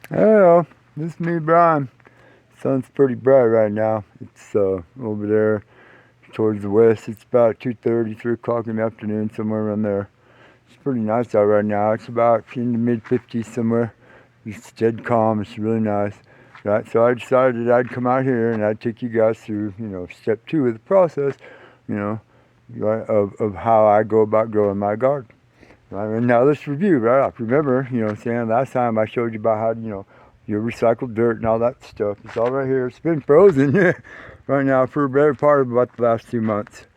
Hello, this is me, Brian. Sun's pretty bright right now. It's over there towards the west. It's about 2:30, 3 o'clock in the afternoon, somewhere around there. It's pretty nice out right now. It's about in the mid 50s somewhere. It's dead calm. It's really nice. Right, so I decided I'd come out here and I'd take you guys through, step 2 of the process, you know, right, of how I go about growing my garden. Right, and now let's review, right? Remember, saying last time I showed you about how, your recycled dirt and all that stuff. It's all right here. It's been frozen right now for a better part of about the last 2 months.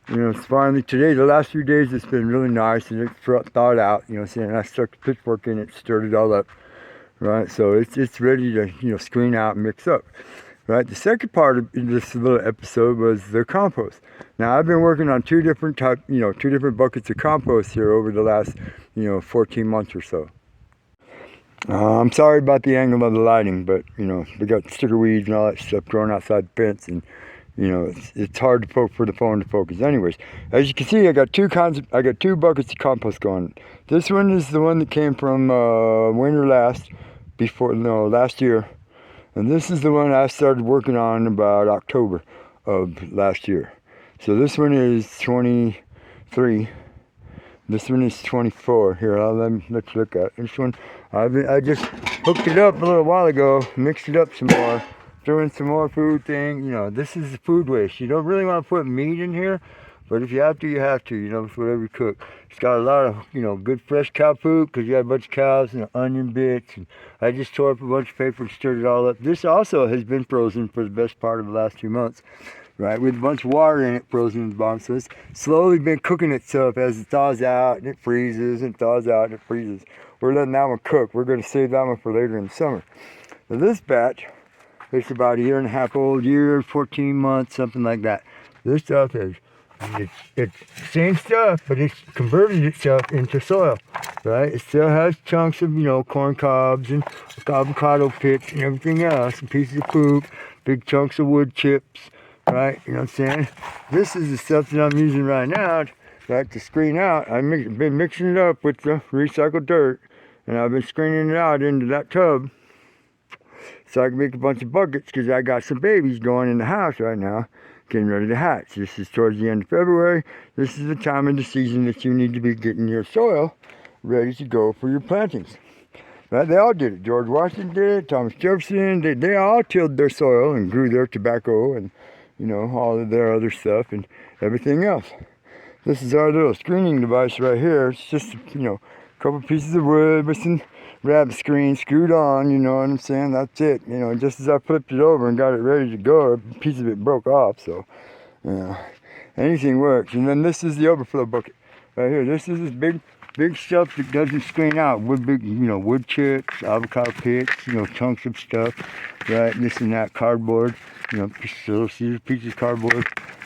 It's finally today, the last few days, it's been really nice and it's thawed out. Saying I stuck the pitchfork in it, stirred it all up, right? So it's ready to screen out and mix up. Right. The second part of this little episode was the compost. Now I've been working on two different buckets of compost here over the last 14 months or so. I'm sorry about the angle of the lighting, but we got sticker weeds and all that stuff growing outside the fence, and it's hard to for the phone to focus. Anyways, as you can see, I got two buckets of compost going. This one is the one that came from last year. And this is the one I started working on about October of last year. So this one is 23. This one is 24. Here, let's look at it. This one, I just hooked it up a little while ago, mixed it up some more, threw in some more food thing. This is the food waste. You don't really want to put meat in here, but if you have to, you have to. It's whatever you cook. It's got a lot of, good fresh cow food because you got a bunch of cows and onion bits. And I just tore up a bunch of paper and stirred it all up. This also has been frozen for the best part of the last 2 months, right? With a bunch of water in it frozen in the bottom. So it's slowly been cooking itself as it thaws out and it freezes and thaws out and it freezes. We're letting that one cook. We're going to save that one for later in the summer. Now this batch, it's about a year and a half old, 14 months, something like that. This stuff it's same stuff, but it's converted itself into soil, right? It still has chunks of, corn cobs and avocado pits and everything else, and pieces of poop, big chunks of wood chips, right? You know what I'm saying? This is the stuff that I'm using right now, right, to screen out. I've been mixing it up with the recycled dirt, and I've been screening it out into that tub so I can make a bunch of buckets because I got some babies going in the house right now getting ready to hatch. This is towards the end of February. This is the time of the season that you need to be getting your soil ready to go for your plantings. Right? They all did it. George Washington did it. Thomas Jefferson. They all tilled their soil and grew their tobacco and all of their other stuff and everything else. This is our little screening device right here. It's just a couple pieces of wood with some rabbit screen screwed on, you know what I'm saying? That's it. Just as I flipped it over and got it ready to go, a piece of it broke off. So, anything works. And then this is the overflow bucket right here. This is this big stuff that doesn't screen out. Wood chips, avocado pits, chunks of stuff, right? This and that, cardboard, little pieces of cardboard,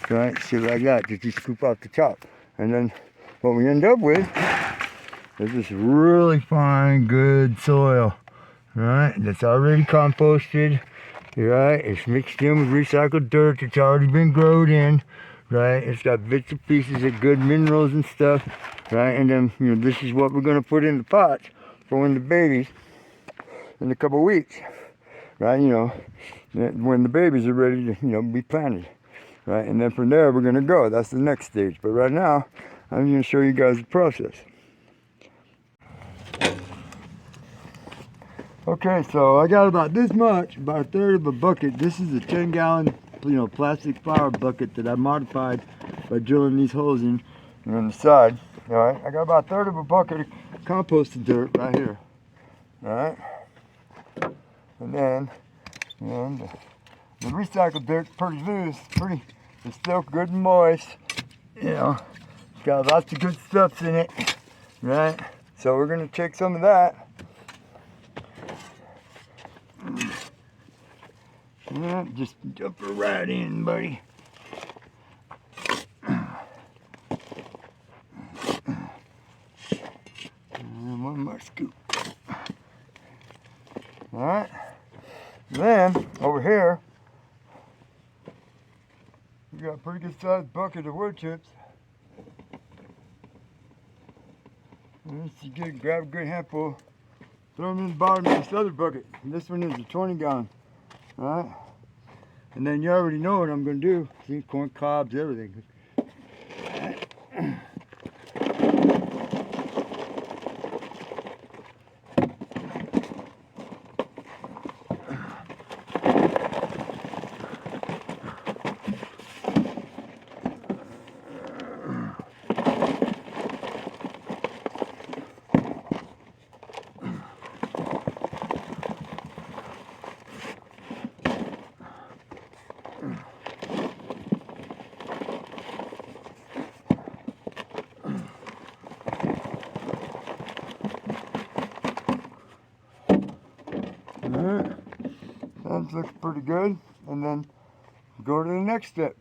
right? Shit like that that you scoop off the top. And then what we end up with is this really fine, good soil, right? That's already composted, right? It's mixed in with recycled dirt that's already been grown in, right? It's got bits and pieces of good minerals and stuff, right? And then, this is what we're going to put in the pots for when the babies, in a couple weeks, right? When the babies are ready to, be planted, right? And then from there, we're going to go. That's the next stage. But right now, I'm going to show you guys the process. Okay, so I got about this much, about a third of a bucket. This is a 10-gallon, plastic flower bucket that I modified by drilling these holes in on the side. All right, I got about a third of a bucket of composted dirt right here. All right, and then the recycled dirt's pretty loose, it's still good and moist. It's got lots of good stuff in it, right? So we're gonna take some of that. Yeah, just dump her right in, buddy. And one more scoop. Alright. Then, over here, we got a pretty good sized bucket of wood chips. And you grab a good handful, throw them in the bottom of this other bucket. And this one is a 20 gallon. Alright? And then you already know what I'm going to do. See, corn cobs, everything. Alright, that looks pretty good. And then go to the next step.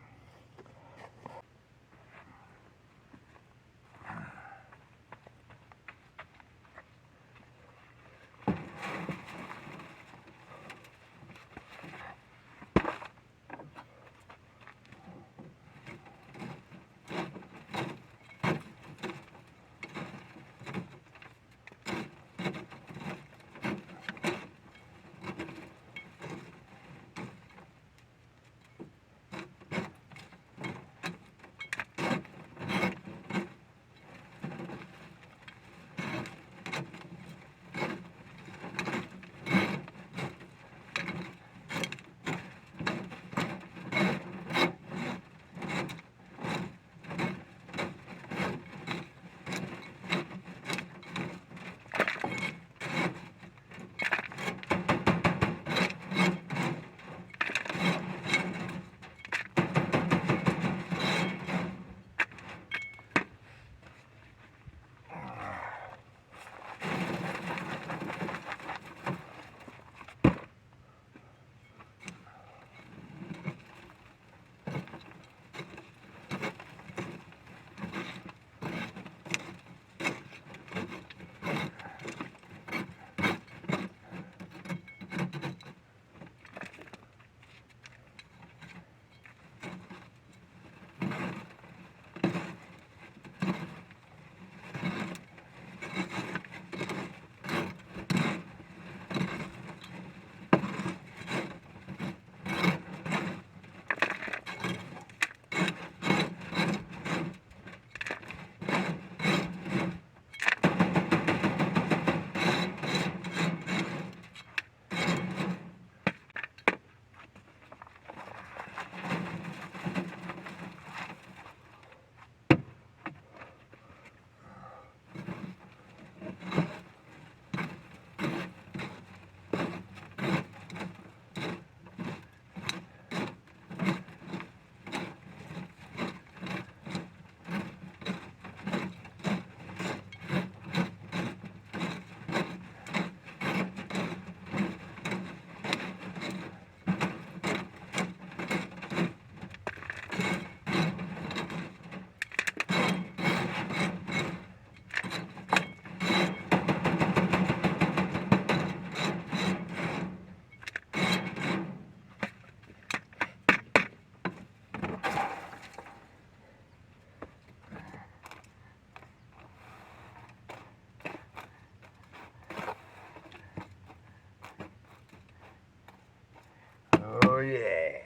Oh yeah.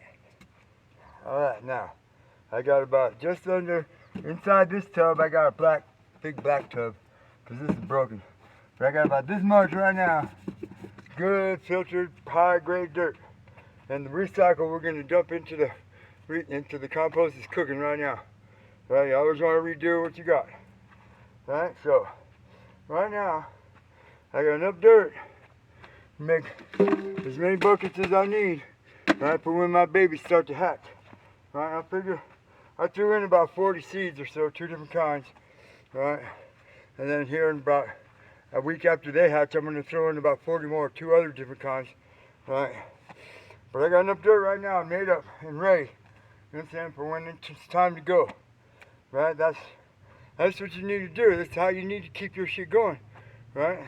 Alright, now I got about just under inside this tub. I got a big black tub because this is broken. But I got about this much right now. Good filtered high grade dirt. And the recycle we're going to dump into the compost is cooking right now. Right, you always want to redo what you got. Right, so right now I got enough dirt to make as many buckets as I need. Right, for when my babies start to hatch. Right, I figure I threw in about 40 seeds or so, 2 different kinds. Right, and then here in about a week after they hatch, I'm going to throw in about 40 more, 2 other different kinds. Right, but I got enough dirt right now made up and ready. You know what I'm saying, for when it's time to go. Right, that's what you need to do. That's how you need to keep your shit going. Right,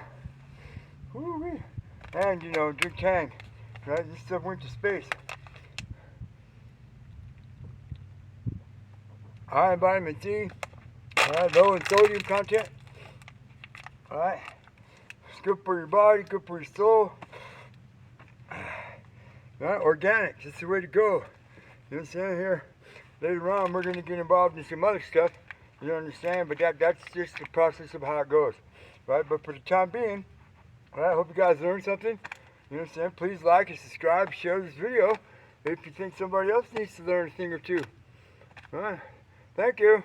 woo-wee. And you know, drink Tang. Right, this stuff went to space. High in vitamin C, low in sodium content. Alright, good for your body, good for your soul. Organic, that's the way to go. You know what I'm saying? Here, later on, we're going to get involved in some other stuff. You understand? But that's just the process of how it goes. Right? But for the time being, I hope you guys learned something. You understand? Please like and subscribe, share this video if you think somebody else needs to learn a thing or two. Alright, thank you.